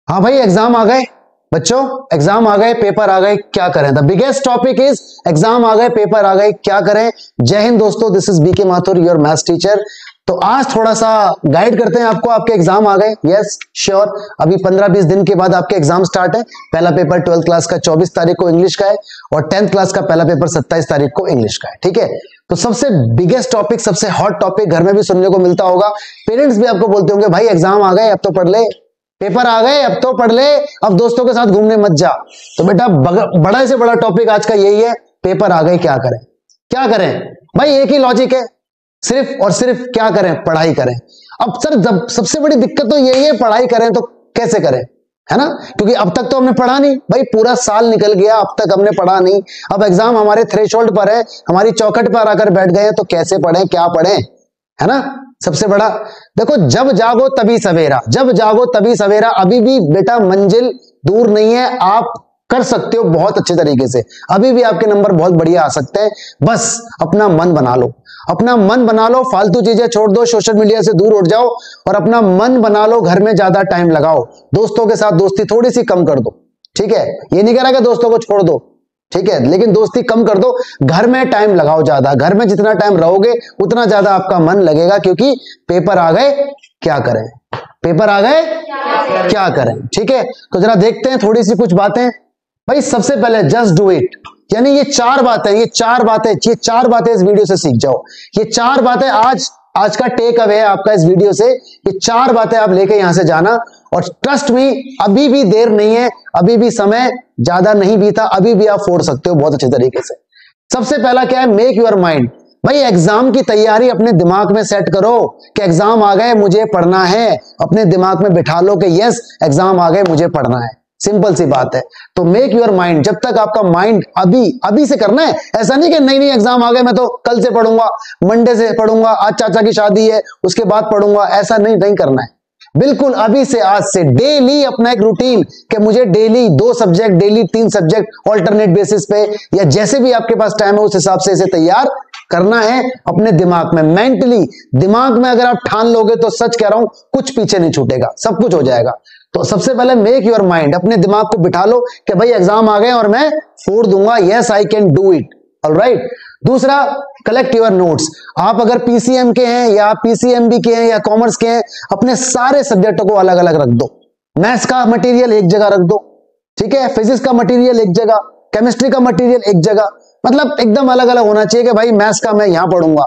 हाँ भाई, एग्जाम आ गए बच्चों, एग्जाम आ गए, पेपर आ गए, क्या करें। The biggest topic is exam आ गए, पेपर आ गए, क्या करें। जय हिंद दोस्तों, this is BK Mathur, your maths teacher. तो आज थोड़ा सा गाइड करते हैं आपको। आपके एग्जाम आ गए, यस श्योर। अभी 15-20 दिन के बाद आपके एग्जाम स्टार्ट है। पहला पेपर 12th क्लास का 24 तारीख को इंग्लिश का है, और 10th क्लास का पहला पेपर 27 तारीख को इंग्लिश का है, ठीक है। तो सबसे बिगेस्ट टॉपिक, सबसे हॉट टॉपिक, घर में भी सुनने को मिलता होगा, पेरेंट्स भी आपको बोलते होंगे भाई एग्जाम आ गए, अब तो पढ़ ले, पेपर आ गए, अब तो पढ़ ले, अब दोस्तों के साथ घूमने मत जा। तो बेटा बड़ा से बड़ा टॉपिक आज का यही है, पेपर आ गए, क्या करें। क्या करें भाई, एक ही लॉजिक है, सिर्फ और सिर्फ क्या करें, पढ़ाई करें। अब सर सबसे बड़ी दिक्कत तो यही है, पढ़ाई करें तो कैसे करें, है ना। क्योंकि अब तक तो हमने पढ़ा नहीं भाई, पूरा साल निकल गया, अब तक हमने पढ़ा नहीं। अब एग्जाम हमारे थ्रेशोल्ड पर है, हमारी चौखट पर आकर बैठ गए हैं, तो कैसे पढ़ें, क्या पढ़ें, है ना। सबसे बड़ा देखो, जब जागो तभी सवेरा, जब जागो तभी सवेरा। अभी भी बेटा मंजिल दूर नहीं है, आप कर सकते हो बहुत अच्छे तरीके से, अभी भी आपके नंबर बहुत बढ़िया आ सकते हैं। बस अपना मन बना लो, अपना मन बना लो, फालतू चीजें छोड़ दो, सोशल मीडिया से दूर उठ जाओ और अपना मन बना लो। घर में ज्यादा टाइम लगाओ, दोस्तों के साथ दोस्ती थोड़ी सी कम कर दो, ठीक है। ये नहीं कह रहा कि दोस्तों को छोड़ दो, ठीक है, लेकिन दोस्ती कम कर दो। घर में टाइम लगाओ ज्यादा, घर में जितना टाइम रहोगे उतना ज्यादा आपका मन लगेगा, क्योंकि पेपर आ गए, क्या करें, पेपर आ गए, क्या करें, ठीक है। तो जरा देखते हैं थोड़ी सी कुछ बातें भाई। सबसे पहले जस्ट डू इट, यानी ये चार बातें इस वीडियो से सीख जाओ। ये चार बातें आज का टेक अवे है आपका इस वीडियो से। ये चार बातें आप लेके यहां से जाना, और ट्रस्ट मी, अभी भी देर नहीं है, अभी भी समय ज्यादा नहीं बीता, अभी भी आप फोड़ सकते हो बहुत अच्छे तरीके से। सबसे पहला क्या है, मेक योर माइंड। भाई एग्जाम की तैयारी अपने दिमाग में सेट करो कि एग्जाम आ गए, मुझे पढ़ना है। अपने दिमाग में बिठा लो कि यस एग्जाम आ गए, मुझे पढ़ना है। सिंपल सी बात है। तो मेक योर माइंड, जब तक आपका माइंड अभी से करना है। ऐसा नहीं कि नहीं एग्जाम आ गए, मैं तो कल से पढ़ूंगा, मंडे से पढ़ूंगा, आज चाचा की शादी है उसके बाद पढ़ूंगा, ऐसा नहीं करना है। बिल्कुल अभी से, आज से डेली अपना एक रूटीन कि मुझे daily 2 subject, daily 3 subject alternate basis पे, या जैसे भी आपके पास टाइम है उस हिसाब से इसे तैयार करना है अपने दिमाग में। मेंटली दिमाग में अगर आप ठान लोगे तो सच कह रहा हूं, कुछ पीछे नहीं छूटेगा, सब कुछ हो जाएगा। तो सबसे पहले मेक योर माइंड, अपने दिमाग को बिठा लो कि भाई एग्जाम आ गए और मैं फोड़ दूंगा, yes I can do it, alright. दूसरा, कलेक्ट योर नोट्स। आप अगर पीसीएम के हैं या पीसीएमबी के हैं या कॉमर्स के हैं, अपने सारे सब्जेक्टों को अलग अलग रख दो। मैथ्स का मटेरियल एक जगह रख दो, ठीक है, फिजिक्स का मटेरियल एक जगह, केमिस्ट्री का मटेरियल एक जगह, मतलब एकदम अलग अलग होना चाहिए कि भाई मैथ्स का मैं यहां पढ़ूंगा,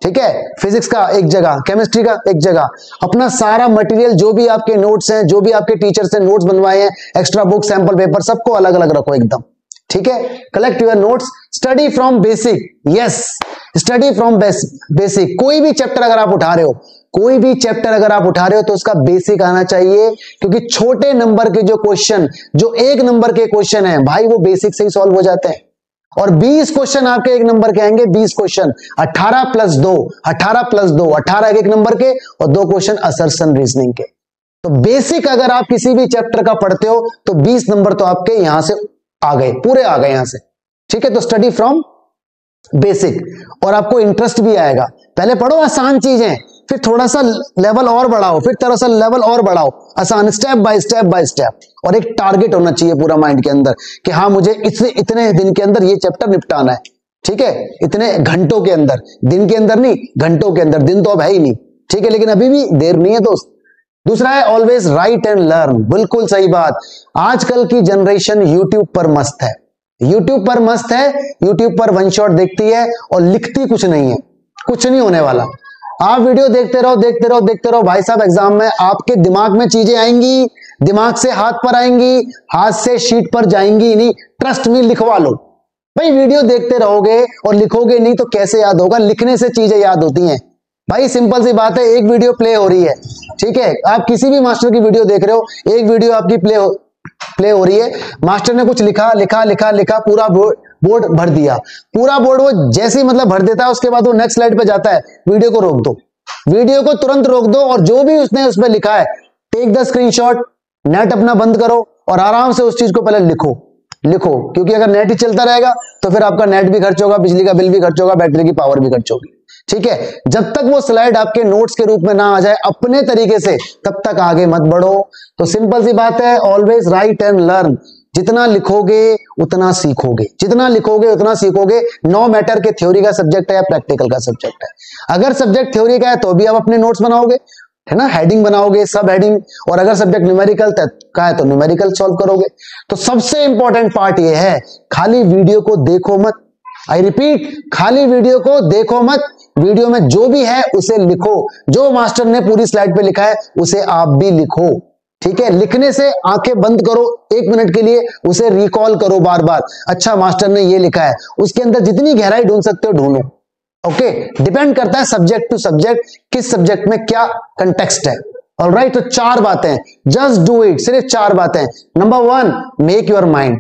ठीक है, फिजिक्स का एक जगह, केमिस्ट्री का एक जगह। अपना सारा मटेरियल, जो भी आपके नोट्स हैं, जो भी आपके टीचर से नोट्स बनवाए हैं, एक्स्ट्रा बुक, सैंपल पेपर, सबको अलग अलग रखो एकदम, ठीक है। Collect your notes, study from basic, yes study from basic. कोई भी चैप्टर अगर आप उठा रहे हो, तो उसका बेसिक आना चाहिए, क्योंकि छोटे नंबर के जो क्वेश्चन, जो 1 नंबर के क्वेश्चन है भाई, वो बेसिक से ही सॉल्व हो जाते हैं। और 20 क्वेश्चन आपके 1 नंबर के आएंगे, 20 क्वेश्चन, 18 + 2, 18 1 नंबर के, और 2 क्वेश्चन असर्शन रीजनिंग के। तो बेसिक अगर आप किसी भी चैप्टर का पढ़ते हो तो 20 नंबर तो आपके यहां से आ गए, पूरे आ गए यहां से, ठीक है। तो स्टडी फ्रॉम बेसिक, और आपको इंटरेस्ट भी आएगा। पहले पढ़ो आसान चीजें, फिर थोड़ा सा लेवल और बढ़ाओ, फिर थोड़ा सा लेवल और बढ़ाओ, आसान, स्टेप बाय स्टेप। और एक टारगेट होना चाहिए पूरा माइंड के अंदर कि हाँ मुझे इतने दिन के अंदर ये चैप्टर निपटाना है, ठीक है, इतने घंटों के अंदर, दिन के अंदर नहीं, घंटों के अंदर। दिन तो अब है ही नहीं, ठीक है, लेकिन अभी भी देर नहीं है दोस्त। दूसरा है ऑलवेज राइट एंड लर्न। बिल्कुल सही बात, आजकल की जनरेशन यूट्यूब पर मस्त है, यूट्यूब पर वन शॉट देखती है और लिखती कुछ नहीं है, कुछ नहीं होने वाला। आप वीडियो देखते रहो भाई साहब, एग्जाम में आपके दिमाग में चीजें आएंगी, दिमाग से हाथ पर आएंगी, हाथ से शीट पर जाएंगी नहीं। ट्रस्ट मी, लिखवा लो भाई। वीडियो देखते रहोगे और लिखोगे नहीं तो कैसे याद होगा, लिखने से चीजें याद होती हैं भाई। सिंपल सी बात है, एक वीडियो प्ले हो रही है, ठीक है, आप किसी भी मास्टर की वीडियो देख रहे हो, एक वीडियो आपकी प्ले हो रही है, मास्टर ने कुछ लिखा, पूरा बोर्ड भर दिया, पूरा बोर्ड वो जैसे ही मतलब भर देता है, उसके बाद वो नेक्स्ट स्लाइड पे जाता है। वीडियो को रोक दो, वीडियो को तुरंत रोक दो, और जो भी उसने उसमें लिखा है, टेक द स्क्रीनशॉट, नेट अपना बंद करो और आराम से उस चीज को पहले लिखो, क्योंकि अगर नेट ही चलता रहेगा तो फिर आपका नेट भी खर्च होगा, बिजली का बिल भी खर्च होगा, बैटरी की पावर भी खर्च होगी। ठीक है, जब तक वो स्लाइड आपके नोट्स के रूप में ना आ जाए अपने तरीके से, तब तक आगे मत बढ़ो। तो सिंपल सी बात है, ऑलवेज राइट एंड लर्न। जितना लिखोगे उतना सीखोगे, जितना लिखोगे उतना सीखोगे। नो मैटर के थ्योरी का सब्जेक्ट है या प्रैक्टिकल का सब्जेक्ट है। अगर सब्जेक्ट थ्योरी का है तो भी आप अपने नोट्स बनाओगे, है ना, हेडिंग बनाओगे, सब हेडिंग। और अगर सब्जेक्ट न्यूमेरिकल का है तो न्यूमेरिकल सॉल्व करोगे। तो सबसे इंपॉर्टेंट पार्ट ये है, खाली वीडियो को देखो मत। आई रिपीट, खाली वीडियो को देखो मत। वीडियो में जो भी है उसे लिखो, जो मास्टर ने पूरी स्लाइड पे लिखा है उसे आप भी लिखो। ठीक है, लिखने से आंखें बंद करो 1 मिनट के लिए, उसे रिकॉल करो बार बार। अच्छा मास्टर ने ये लिखा है, उसके अंदर जितनी गहराई ढूंढ सकते हो ढूंढो। ओके, डिपेंड करता है सब्जेक्ट टू सब्जेक्ट, किस सब्जेक्ट में क्या कंटेक्स्ट है। ऑलराइट, तो 4 बातें, जस्ट डू इट, सिर्फ 4 बातें। Number 1, make your mind.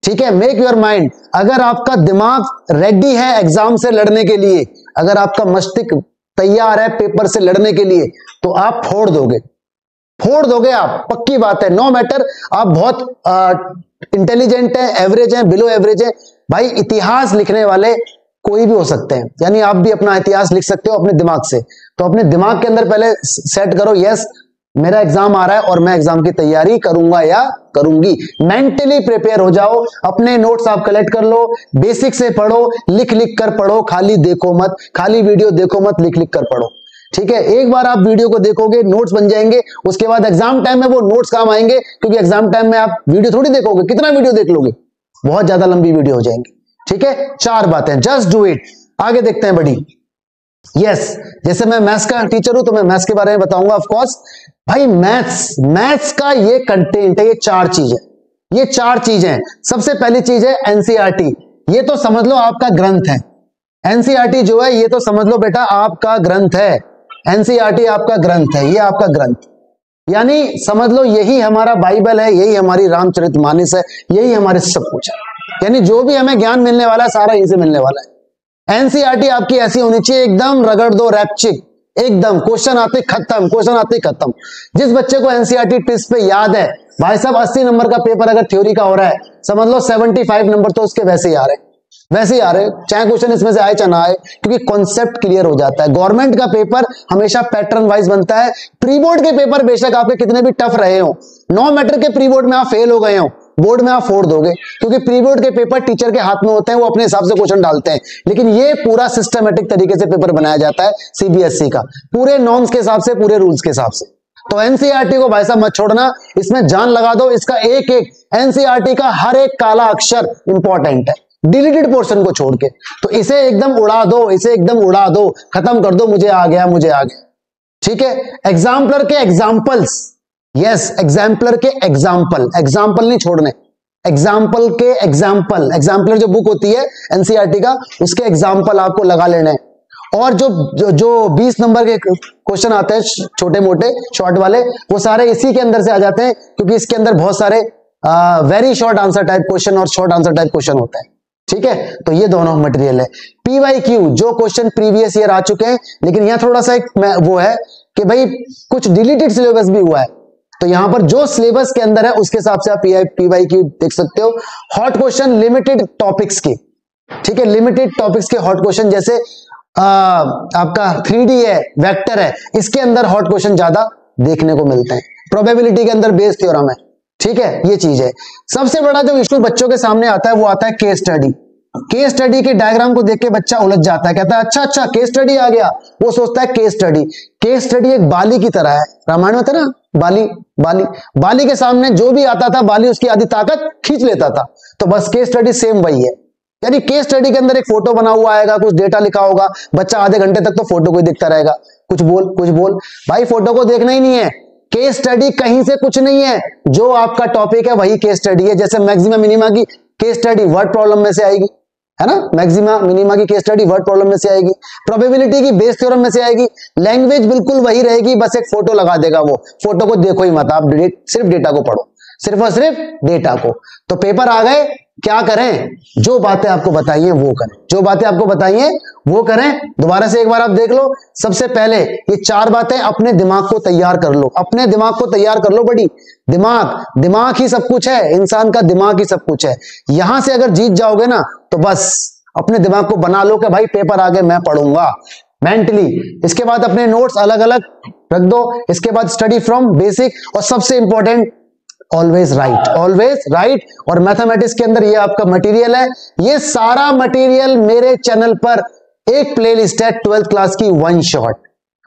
ठीक है, मेक योर माइंड। अगर आपका दिमाग रेडी है एग्जाम से लड़ने के लिए, अगर आपका मस्तिष्क तैयार है पेपर से लड़ने के लिए, तो आप फोड़ दोगे, फोड़ दोगे आप, पक्की बात है। नो मैटर आप बहुत इंटेलिजेंट हैं, एवरेज हैं, बिलो एवरेज हैं, भाई इतिहास लिखने वाले कोई भी हो सकते हैं। यानी आप भी अपना इतिहास लिख सकते हो अपने दिमाग से। तो अपने दिमाग के अंदर पहले सेट करो, यस मेरा एग्जाम आ रहा है और मैं एग्जाम की तैयारी करूंगा या करूंगी। मेंटली प्रिपेयर हो जाओ, अपने नोट्स आप कलेक्ट कर लो, बेसिक से पढ़ो, लिख लिख कर पढ़ो, खाली देखो मत, खाली वीडियो देखो मत, लिख लिख कर पढ़ो। ठीक है, एक बार आप वीडियो को देखोगे, नोट्स बन जाएंगे, उसके बाद एग्जाम टाइम में वो नोट्स काम आएंगे। क्योंकि एग्जाम टाइम में आप वीडियो थोड़ी देखोगे, कितना वीडियो देख लोगे, बहुत ज्यादा लंबी वीडियो हो जाएंगी। ठीक है, 4 बातें, जस्ट डू इट। आगे देखते हैं बड़ी। यस, जैसे मैं मैथ्स का टीचर हूं तो मैं मैथ्स के बारे में बताऊंगा। ऑफ कोर्स भाई मैथ्स का ये कंटेंट है, ये 4 चीजें, ये 4 चीजें। सबसे पहली चीज है एनसीईआरटी। ये तो समझ लो आपका ग्रंथ है। एनसीईआरटी जो है ये तो समझ लो बेटा आपका ग्रंथ है। एनसीईआरटी आपका ग्रंथ है, ये आपका ग्रंथ, यानी समझ लो यही हमारा बाइबल है, यही हमारी रामचरितमानस है, यही हमारे सब कुछ है। यानी जो भी हमें ज्ञान मिलने वाला है सारा यहीं से मिलने वाला है। एनसीईआरटी आपकी ऐसी होनी चाहिए, एकदम रगड़ दो रैपचिक, एकदम क्वेश्चन आते खत्म, क्वेश्चन आते खत्म। जिस बच्चे को एनसीईआरटी टेस्ट पे याद है, भाई साहब 80 नंबर का पेपर अगर थ्योरी का हो रहा है, समझ लो 75 नंबर तो उसके वैसे ही आ रहे हैं, वैसे ही आ रहे, चाहे क्वेश्चन इसमें से आए चाहे ना आए, क्योंकि कॉन्सेप्ट क्लियर हो जाता है। गवर्नमेंट का पेपर हमेशा पैटर्न वाइज बनता है। प्री बोर्ड के पेपर बेशक आपके कितने भी टफ रहे हो, नो मैटर के प्री बोर्ड में आप फेल हो गए हो, बोर्ड में आप फोड़ दोगे, क्योंकि प्री बोर्ड के पेपर टीचर के हाथ में होते हैं, वो अपने हिसाब से क्वेश्चन डालते हैं। लेकिन ये पूरा सिस्टमेटिक तरीके से पेपर बनाया जाता है सीबीएसई का, पूरे नॉर्म्स के हिसाब से, पूरे रूल्स के हिसाब से। तो एनसीईआरटी को भाई साहब मत छोड़ना, इसमें जान लगा दो। इसका एक एक एनसीईआरटी का हर एक काला अक्षर इंपॉर्टेंट है, डिलीटेड पोर्शन को छोड़ के। तो इसे एकदम उड़ा दो, इसे एकदम उड़ा दो, खत्म कर दो, मुझे आ गया, मुझे आ गया। ठीक है, एग्जाम्पलर के एग्जाम्पल्स, यस एग्जाम्पलर के एग्जाम्पल, एग्जाम्पल नहीं छोड़ने, एग्जाम्पल के एग्जाम्पल, एग्जाम्पलर जो बुक होती है एनसीईआरटी का, उसके एग्जाम्पल आपको लगा लेने हैं। और जो 20 नंबर के क्वेश्चन आते हैं छोटे मोटे शॉर्ट वाले, वो सारे इसी के अंदर से आ जाते हैं, क्योंकि इसके अंदर बहुत सारे very short answer type question और शॉर्ट आंसर टाइप क्वेश्चन होता है। ठीक है, तो ये दोनों मटेरियल है। पीवाईक्यू जो क्वेश्चन प्रीवियस ईयर आ चुके हैं, लेकिन यहां थोड़ा सा एक वो है कि भाई कुछ डिलीटेड सिलेबस भी हुआ है, तो यहां पर जो सिलेबस के अंदर है उसके हिसाब से आप पीवाईक्यू देख सकते हो। हॉट क्वेश्चन लिमिटेड टॉपिक्स के, ठीक है, लिमिटेड टॉपिक्स के हॉट क्वेश्चन, जैसे आपका 3D है, वेक्टर है, इसके अंदर हॉट क्वेश्चन ज्यादा देखने को मिलते हैं। प्रोबेबिलिटी के अंदर बेस थ्योरम है। ठीक है, ये चीज है। सबसे बड़ा जो इशू बच्चों के सामने आता है वो आता है केस स्टडी। केस स्टडी के डायग्राम को देख के बच्चा उलझ जाता है, कहता है अच्छा केस स्टडी आ गया, वो सोचता है केस स्टडी। केस स्टडी एक बाली की तरह है, रामायण में था ना बाली के सामने जो भी आता था, बाली उसकी आधी ताकत खींच लेता था। तो बस केस स्टडी सेम वही है। यानी केस स्टडी के अंदर एक फोटो बना हुआ आएगा, कुछ डेटा लिखा होगा, बच्चा आधे घंटे तक तो फोटो को ही देखता रहेगा, कुछ बोल भाई, फोटो को देखना ही नहीं है। केस स्टडी कहीं से कुछ नहीं है, जो आपका टॉपिक है वही केस स्टडी है। जैसे मैक्सिमा मिनिमा की केस स्टडी वर्ड प्रॉब्लम में से आएगी, है ना, मैक्सिमा मिनिमा की केस स्टडी वर्ड प्रॉब्लम में से आएगी, प्रोबेबिलिटी की बेस थ्योरम में से आएगी। लैंग्वेज बिल्कुल वही रहेगी, बस एक फोटो लगा देगा, वो फोटो को देखो ही मत, आप सिर्फ डेटा को पढ़ो, सिर्फ और सिर्फ डेटा को। तो पेपर आ गए, क्या करें, जो बातें आपको बताइए वो करें, जो बातें आपको बताइए वो करें। दोबारा से एक बार आप देख लो। सबसे पहले ये 4 बातें, अपने दिमाग को तैयार कर लो, अपने दिमाग को तैयार कर लो। बड़ी दिमाग ही सब कुछ है, इंसान का दिमाग ही सब कुछ है। यहां से अगर जीत जाओगे ना तो बस अपने दिमाग को बना लो कि भाई पेपर आगे मैं पढ़ूंगा, मेंटली। इसके बाद अपने नोट्स अलग अलग रख दो। इसके बाद स्टडी फ्रॉम बेसिक, और सबसे इंपॉर्टेंट ऑलवेज राइट। और मैथमेटिक्स के अंदर ये आपका मटेरियल है, ये सारा मटेरियल मेरे चैनल पर एक प्लेलिस्ट है 12th क्लास की वन शॉट।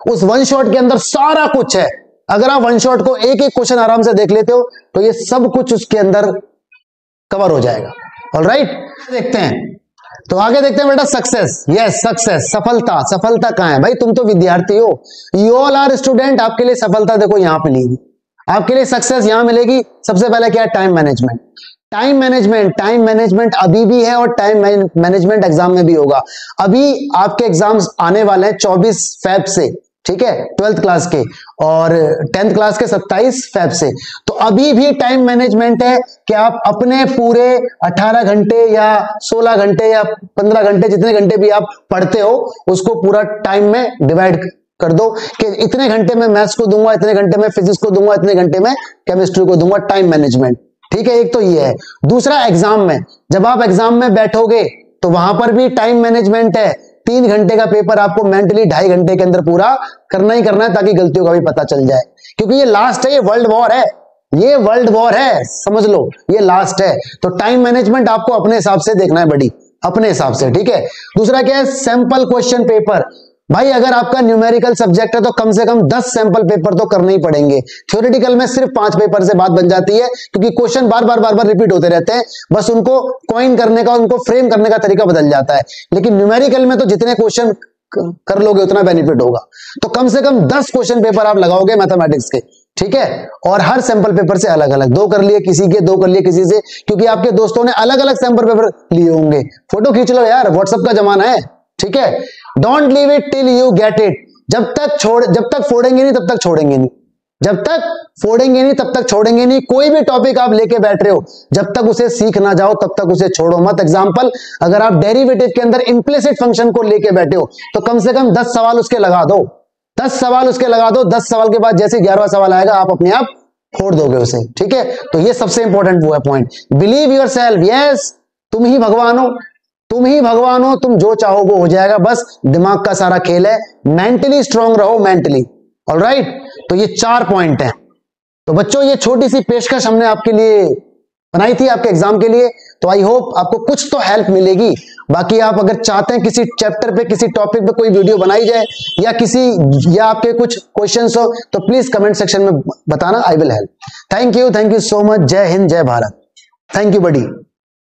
उस वन शॉट के अंदर सारा कुछ है। अगर आप वन शॉट को एक एक क्वेश्चन आराम से देख लेते हो तो ये सब कुछ उसके अंदर कवर हो जाएगा। ऑलराइट, देखते हैं। तो आगे देखते हैं बेटा सक्सेस। यस, सक्सेस, सफलता कहां है भाई? तुम तो विद्यार्थी हो, यू ऑल आर स्टूडेंट। आपके लिए सफलता देखो यहां पे मिलेगी, आपके लिए सक्सेस यहां मिलेगी। सबसे पहले क्या है? Time management. टाइम मैनेजमेंट अभी भी है और टाइम मैनेजमेंट एग्जाम में भी होगा। अभी आपके एग्जाम्स आने वाले हैं 24 फेब से, ठीक है, 12th क्लास के, और 10th क्लास के 27 फेब से। तो अभी भी टाइम मैनेजमेंट है कि आप अपने पूरे 18 घंटे या 16 घंटे या 15 घंटे, जितने घंटे भी आप पढ़ते हो, उसको पूरा टाइम में डिवाइड कर दो कि इतने घंटे में मैथ्स को दूंगा, इतने घंटे में फिजिक्स को दूंगा, इतने घंटे में केमिस्ट्री को दूंगा। टाइम मैनेजमेंट, ठीक है, एक तो ये है। दूसरा, एग्जाम में, जब आप एग्जाम में बैठोगे तो वहां पर भी टाइम मैनेजमेंट है। 3 घंटे का पेपर आपको मेंटली 2.5 घंटे के अंदर पूरा करना ही करना है, ताकि गलतियों का भी पता चल जाए, क्योंकि ये लास्ट है, ये वर्ल्ड वॉर है, समझ लो, ये लास्ट है। तो टाइम मैनेजमेंट आपको अपने हिसाब से देखना है बड़ी, अपने हिसाब से, ठीक है। दूसरा क्या है? Sample question paper. भाई अगर आपका न्यूमेरिकल सब्जेक्ट है तो कम से कम 10 सैंपल पेपर तो करने ही पड़ेंगे। थ्योरेटिकल में सिर्फ 5 पेपर से बात बन जाती है, क्योंकि क्वेश्चन बार बार रिपीट होते रहते हैं, बस उनको कॉइन करने का, उनको फ्रेम करने का तरीका बदल जाता है। लेकिन न्यूमेरिकल में तो जितने क्वेश्चन कर लोगे उतना बेनिफिट होगा। तो कम से कम 10 क्वेश्चन पेपर आप लगाओगे मैथमेटिक्स के, ठीक है, और हर सैंपल पेपर से अलग अलग, 2 कर लिए किसी के, 2 कर लिए किसी से, क्योंकि आपके दोस्तों ने अलग अलग सैंपल पेपर लिए होंगे। फोटो खींच लो यार, व्हाट्सएप का जमाना है, ठीक है। Don't leave it till you get it. जब तक फोड़ेंगे नहीं तब तक छोड़ेंगे नहीं, जब तक फोड़ेंगे नहीं तब तक छोड़ेंगे नहीं। कोई भी टॉपिक आप लेके बैठ रहे हो, जब तक उसे सीख ना जाओ तब तक उसे छोड़ो मत। एग्जांपल, अगर आप डेरिवेटिव के अंदर इंप्लिसिट फंक्शन को लेके बैठे हो तो कम से कम 10 सवाल उसके लगा दो, 10 सवाल उसके लगा दो। 10 सवाल के बाद जैसे 11वां सवाल आएगा आप अपने आप फोड़ दोगे उसे, ठीक है। तो ये सबसे इंपॉर्टेंट वो है point. Believe your self. Yes, तुम ही भगवान हो, तुम जो चाहो वो हो जाएगा, बस दिमाग का सारा खेल है। मेंटली स्ट्रांग रहो, मेंटली। ऑलराइट, तो ये 4 पॉइंट हैं। तो बच्चों ये छोटी सी पेशकश हमने आपके लिए बनाई थी आपके एग्जाम के लिए, तो आई होप आपको कुछ तो हेल्प मिलेगी। बाकी आप अगर चाहते हैं किसी चैप्टर पे, किसी टॉपिक पे कोई वीडियो बनाई जाए, या आपके कुछ क्वेश्चंस हो, तो प्लीज कमेंट सेक्शन में बताना, I will help. Thank you so much. जय हिंद, जय भारत। Thank you buddy.